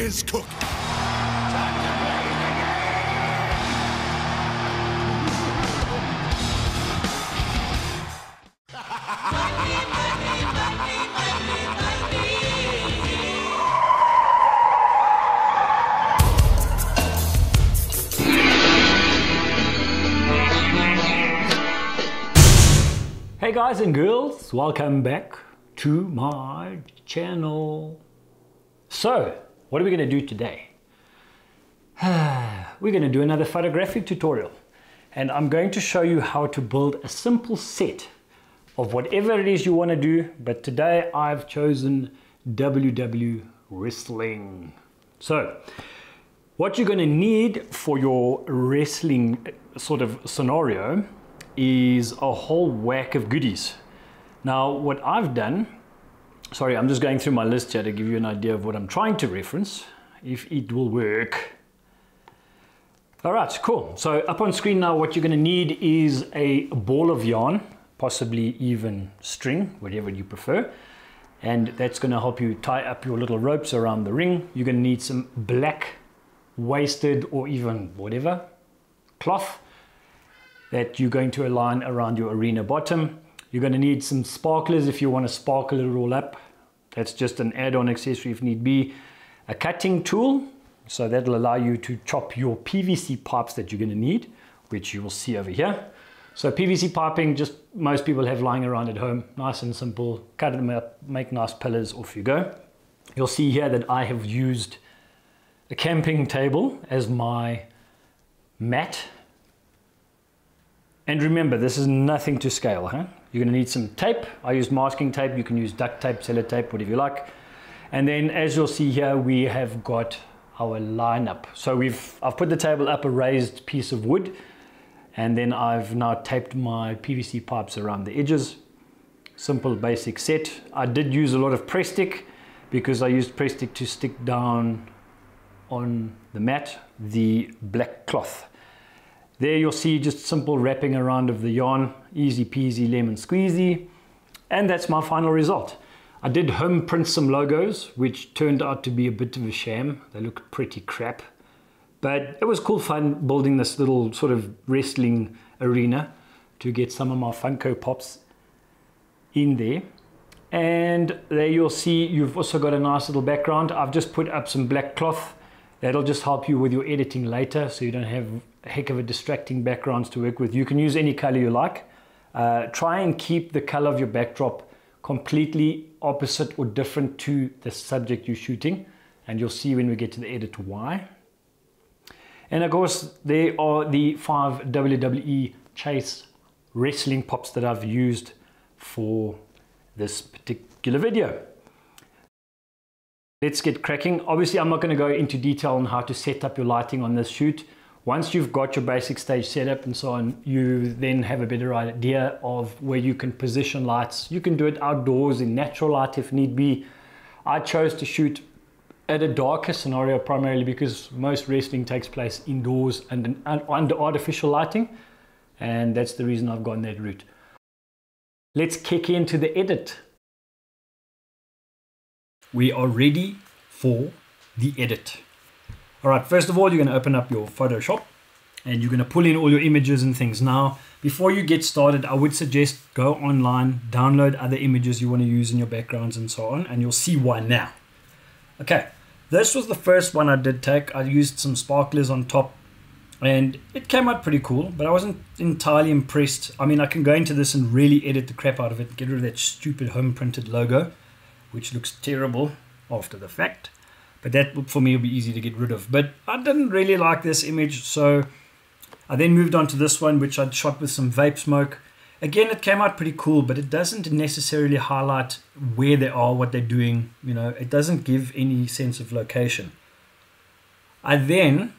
is cooking. Hey guys and girls, welcome back to my channel. So, what are we going to do today? We're going to do another photographic tutorial, and I'm going to show you how to build a simple set of whatever it is you want to do, but today I've chosen WW wrestling. So, what you're going to need for your wrestling sort of scenario is a whole whack of goodies. Now what I've done, sorry, I'm just going through my list here to give you an idea of what I'm trying to reference, if it will work. All right, cool. So up on screen now, what you're going to need is a ball of yarn, possibly even string, whatever you prefer, and that's going to help you tie up your little ropes around the ring. You're going to need some black wasted or even whatever cloth that you're going to align around your arena bottom. You're going to need some sparklers if you want to sparkle it all up. That's just an add-on accessory if need be. A cutting tool, so that'll allow you to chop your PVC pipes that you're going to need, which you will see over here. So PVC piping, just most people have lying around at home, nice and simple. Cut them up, make nice pillars, off you go. You'll see here that I have used a camping table as my mat. And remember, this is nothing to scale, huh? You're going to need some tape. I used masking tape. You can use duct tape, sellotape, whatever you like. And then, as you'll see here, we have got our lineup. So I've put the table up a raised piece of wood, and then I've now taped my PVC pipes around the edges. Simple, basic set. I did use a lot of press stick because I used press stick to stick down on the mat the black cloth. There you'll see just simple wrapping around of the yarn, easy peasy lemon squeezy, and that's my final result. I did home print some logos, which turned out to be a bit of a sham. They looked pretty crap, but it was cool fun building this little sort of wrestling arena to get some of my Funko Pops in there. And there you'll see you've also got a nice little background. I've just put up some black cloth. That'll just help you with your editing later, so you don't have a heck of a distracting backgrounds to work with. You can use any color you like. Try and keep the color of your backdrop completely opposite or different to the subject you're shooting, and you'll see when we get to the edit why. And of course, there are the 5 WWE Chase wrestling pops that I've used for this particular video. Let's get cracking. Obviously, I'm not going to go into detail on how to set up your lighting on this shoot. Once you've got your basic stage setup and so on, you then have a better idea of where you can position lights. You can do it outdoors in natural light if need be. I chose to shoot at a darker scenario primarily because most wrestling takes place indoors and under artificial lighting, and that's the reason I've gone that route. Let's kick into the edit. We are ready for the edit. All right, first of all, you're going to open up your Photoshop and you're going to pull in all your images and things. Now, before you get started, I would suggest go online, download other images you want to use in your backgrounds and so on, and you'll see why now. Okay, this was the first one I did take. I used some sparklers on top and it came out pretty cool, but I wasn't entirely impressed. I mean, I can go into this and really edit the crap out of it, get rid of that stupid home printed logo, which looks terrible after the fact, but that for me will be easy to get rid of. But I didn't really like this image, so I then moved on to this one, which I'd shot with some vape smoke. Again, it came out pretty cool, but it doesn't necessarily highlight where they are, what they're doing. You know, it doesn't give any sense of location. I then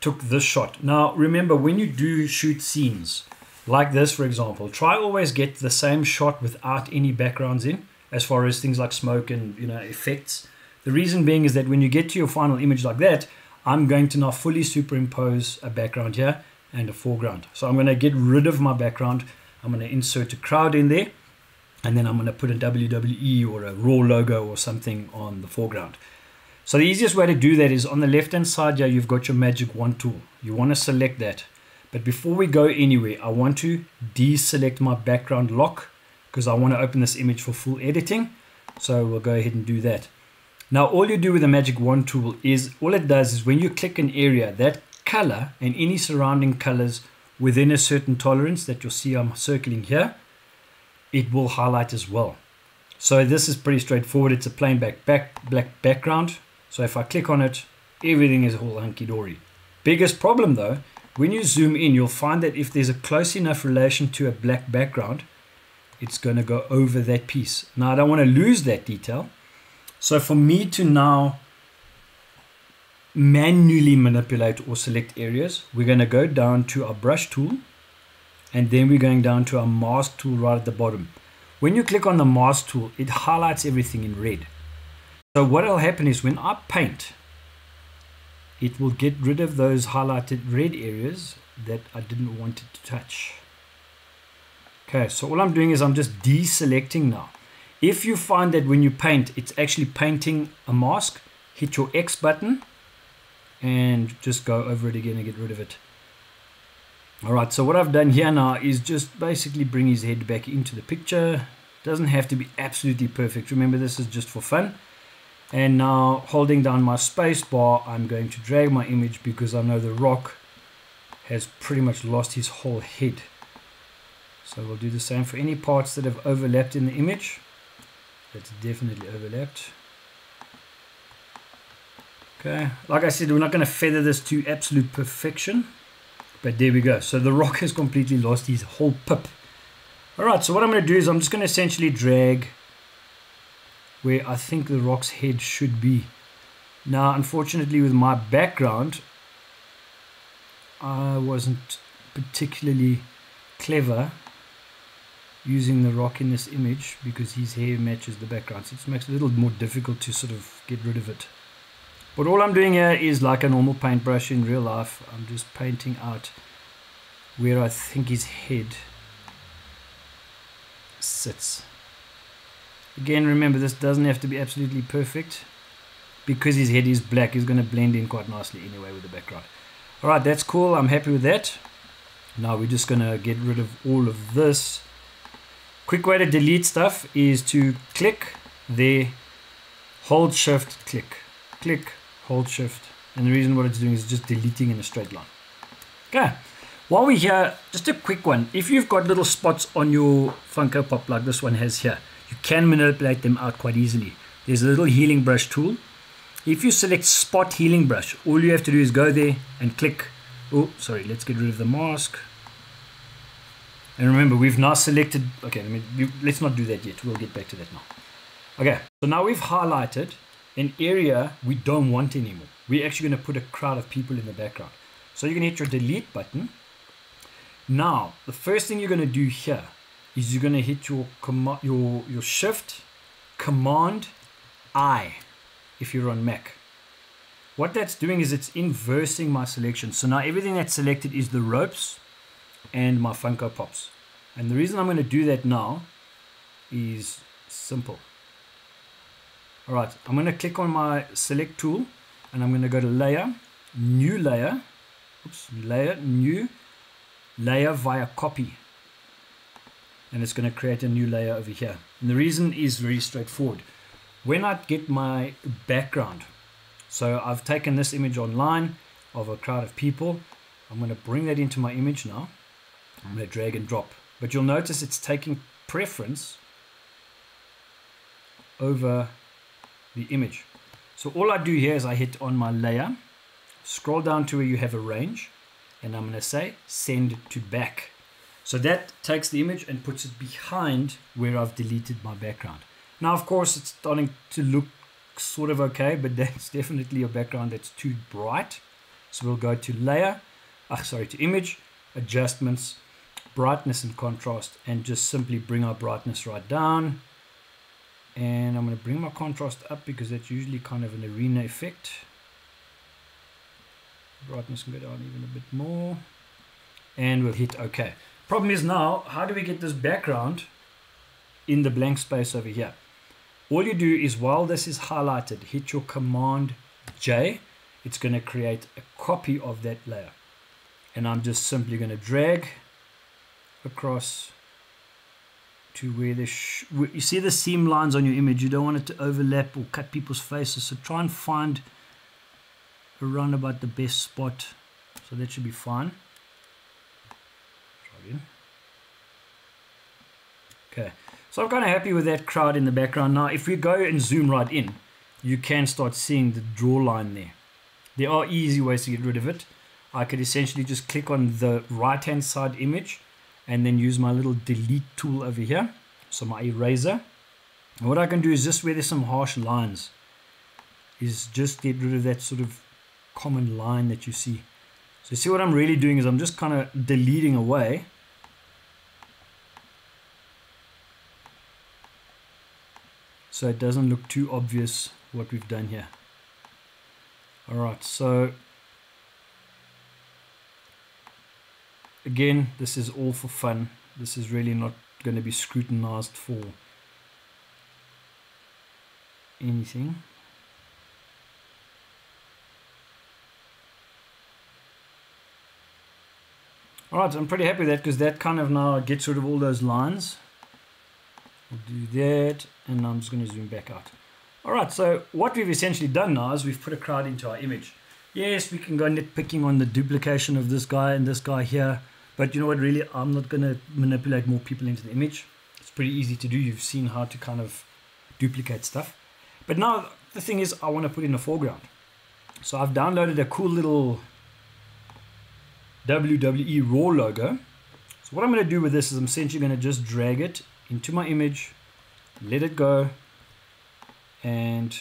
took this shot. Now remember, when you do shoot scenes like this, for example, try always get the same shot without any backgrounds in, as far as things like smoke and effects. The reason being is that when you get to your final image like that, I'm going to now fully superimpose a background here and a foreground. So I'm going to get rid of my background. I'm going to insert a crowd in there, and then I'm going to put a WWE or a Raw logo or something on the foreground. So the easiest way to do that is on the left hand side here, you've got your magic wand tool. You want to select that. But before we go anywhere, I want to deselect my background lock because I want to open this image for full editing. So we'll go ahead and do that. Now all you do with the magic wand tool is, all it does is when you click an area, that color and any surrounding colors within a certain tolerance that you'll see I'm circling here, it will highlight as well. So this is pretty straightforward. It's a plain black background. So if I click on it, everything is all hunky-dory. Biggest problem though, when you zoom in, you'll find that if there's a close enough relation to a black background, it's going to go over that piece. Now I don't want to lose that detail. So for me to now manually manipulate or select areas, we're going to go down to our brush tool, and then we're going down to our mask tool right at the bottom. When you click on the mask tool, it highlights everything in red. So what will happen is when I paint, it will get rid of those highlighted red areas that I didn't want it to touch. Okay, so all I'm doing is I'm just deselecting now. If you find that when you paint, it's actually painting a mask, hit your X button and just go over it again and get rid of it. Alright, so what I've done here now is just basically bring his head back into the picture. Doesn't have to be absolutely perfect. Remember, this is just for fun. And now holding down my space bar, I'm going to drag my image because I know the rock has pretty much lost his whole head. So we'll do the same for any parts that have overlapped in the image. That's definitely overlapped. Okay, like I said, we're not going to feather this to absolute perfection. But there we go. So the rock has completely lost his whole pip. Alright, so what I'm going to do is I'm just going to essentially drag where I think the rock's head should be. Now, unfortunately, with my background, I wasn't particularly clever using the rock in this image because his hair matches the background. So it makes it a little more difficult to sort of get rid of it. But all I'm doing here is like a normal paintbrush in real life. I'm just painting out where I think his head sits. Again, remember, this doesn't have to be absolutely perfect. Because his head is black, he's going to blend in quite nicely anyway with the background. Alright, that's cool. I'm happy with that. Now we're just going to get rid of all of this. Quick way to delete stuff is to click there, hold shift, click, click, hold shift. And the reason what it's doing is just deleting in a straight line. Okay. While we're here, just a quick one. If you've got little spots on your Funko Pop like this one has here, you can manipulate them out quite easily. There's a little healing brush tool. If you select spot healing brush, all you have to do is go there and click. Oh, sorry, let's get rid of the mask. And remember, we've now selected, okay, let's not do that yet. We'll get back to that now. Okay, so now we've highlighted an area we don't want anymore. We're actually going to put a crowd of people in the background. So you can hit your delete button. Now, the first thing you're going to do here is you're going to hit your shift command I if you're on Mac. What that's doing is it's inversing my selection. So now everything that's selected is the ropes and my Funko Pops. And the reason I'm going to do that now is simple. Alright, I'm going to click on my select tool and I'm going to go to layer, new layer, layer, new layer via copy. And it's going to create a new layer over here. And the reason is very straightforward. When I get my background, so I've taken this image online of a crowd of people. I'm going to bring that into my image now. I'm going to drag and drop. But you'll notice it's taking preference over the image. So all I do here is I hit on my layer, scroll down to where you have a range, and I'm going to say send to back. So that takes the image and puts it behind where I've deleted my background. Now, of course, it's starting to look sort of okay, but that's definitely a background that's too bright. So we'll go to layer, to image, adjustments, brightness and contrast, and just simply bring our brightness right down. And I'm going to bring my contrast up because that's usually kind of an arena effect. Brightness can go down even a bit more. And we'll hit OK. Problem is now, how do we get this background in the blank space over here? All you do is, while this is highlighted, hit your Command J. It's going to create a copy of that layer. And I'm just simply going to drag across to where you see the seam lines on your image. You don't want it to overlap or cut people's faces, so try and find around about the best spot. So that should be fine. Try again. Okay, so I'm kind of happy with that crowd in the background. Now if we go and zoom right in, you can start seeing the draw line there. There are easy ways to get rid of it. I could essentially just click on the right hand side image and then use my little delete tool over here, so my eraser. And what I can do is, just where there's some harsh lines, is just get rid of that sort of common line that you see. So you see what I'm really doing is I'm just kind of deleting away. So it doesn't look too obvious what we've done here. Alright, so again, this is all for fun. This is really not going to be scrutinized for anything. Alright, so I'm pretty happy with that, because that kind of now gets rid of all those lines. We'll do that, and I'm just going to zoom back out. Alright, so what we've essentially done now is we've put a crowd into our image. Yes, we can go nitpicking on the duplication of this guy and this guy here, but you know what, really, I'm not going to manipulate more people into the image. It's pretty easy to do. You've seen how to kind of duplicate stuff. But now the thing is, I want to put in a foreground. So I've downloaded a cool little WWE Raw logo. So what I'm going to do with this is I'm essentially going to just drag it into my image, let it go, and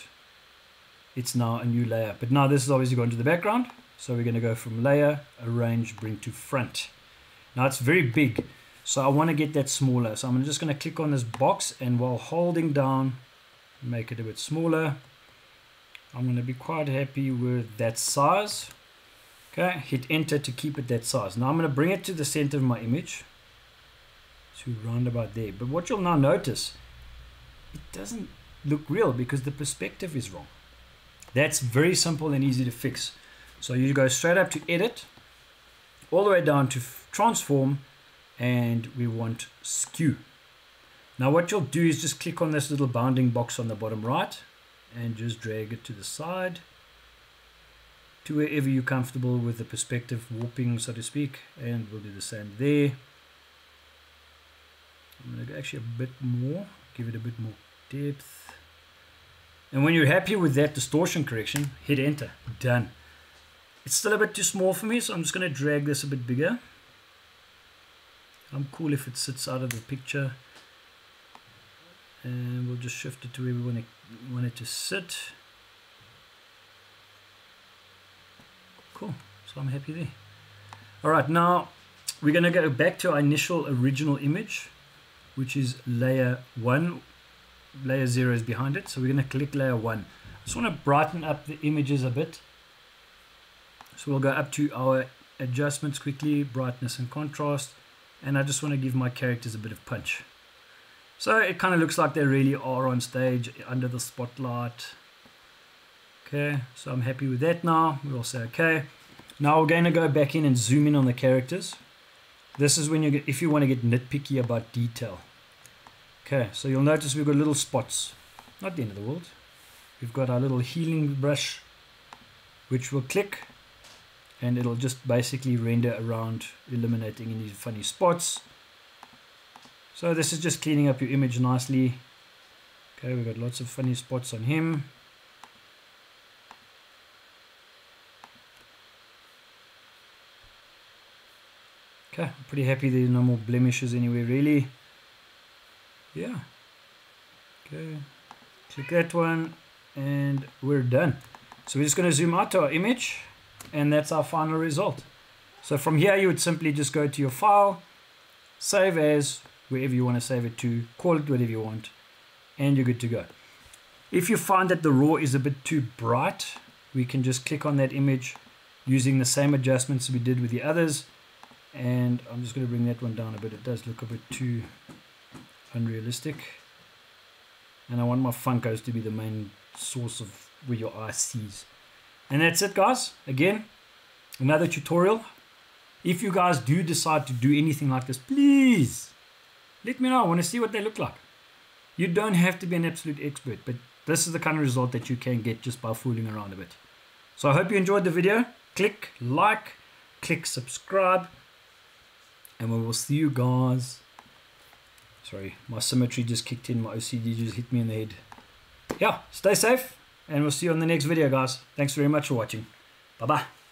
it's now a new layer. But now this is obviously going to the background, so we're going to go from layer, arrange, bring to front. Now it's very big, so I want to get that smaller. So I'm just going to click on this box, and while holding down, make it a bit smaller. I'm going to be quite happy with that size. Okay, hit enter to keep it that size. Now I'm going to bring it to the center of my image, to round about there. But what you'll now notice, it doesn't look real because the perspective is wrong. That's very simple and easy to fix. So you go straight up to edit, all the way down to transform, and we want skew. Now what you'll do is just click on this little bounding box on the bottom right and just drag it to the side to wherever you're comfortable with the perspective warping, so to speak, and we'll do the same there. I'm going to go actually a bit more, give it a bit more depth. And when you're happy with that distortion correction, hit enter. Done. It's still a bit too small for me, so I'm just going to drag this a bit bigger. I'm cool if it sits out of the picture. And we'll just shift it to where we want it to sit. Cool. So I'm happy there. Alright, now we're going to go back to our initial original image, which is layer 1. Layer 0 is behind it, so we're going to click layer 1. I just want to brighten up the images a bit. So we'll go up to our adjustments quickly, brightness and contrast, and I just want to give my characters a bit of punch. So it kind of looks like they really are on stage under the spotlight. Okay, so I'm happy with that now. We'll say okay. Now we're going to go back in and zoom in on the characters. This is when you get, if you want to get nitpicky about detail. Okay, so you'll notice we've got little spots. Not the end of the world. We've got our little healing brush, which we'll click, and it'll just basically render around, eliminating any funny spots. So this is just cleaning up your image nicely. Okay, we've got lots of funny spots on him. Okay, I'm pretty happy there's no more blemishes anywhere really. Yeah. Okay, click that one, and we're done. So we're just going to zoom out to our image, and that's our final result. So from here you would simply just go to your file, save as, wherever you want to save it to, call it whatever you want, and you're good to go. If you find that the raw is a bit too bright, we can just click on that image using the same adjustments we did with the others, and I'm just going to bring that one down a bit. It does look a bit too unrealistic. and I want my Funkos to be the main source of where your eye sees. And that's it, guys. Again, another tutorial. If you guys do decide to do anything like this, please let me know. I want to see what they look like. You don't have to be an absolute expert, but this is the kind of result that you can get just by fooling around a bit. So I hope you enjoyed the video. Click like, click subscribe, and we will see you guys. Sorry, my symmetry just kicked in. My OCD just hit me in the head. Yeah, stay safe, and we'll see you on the next video, guys. Thanks very much for watching. Bye-bye.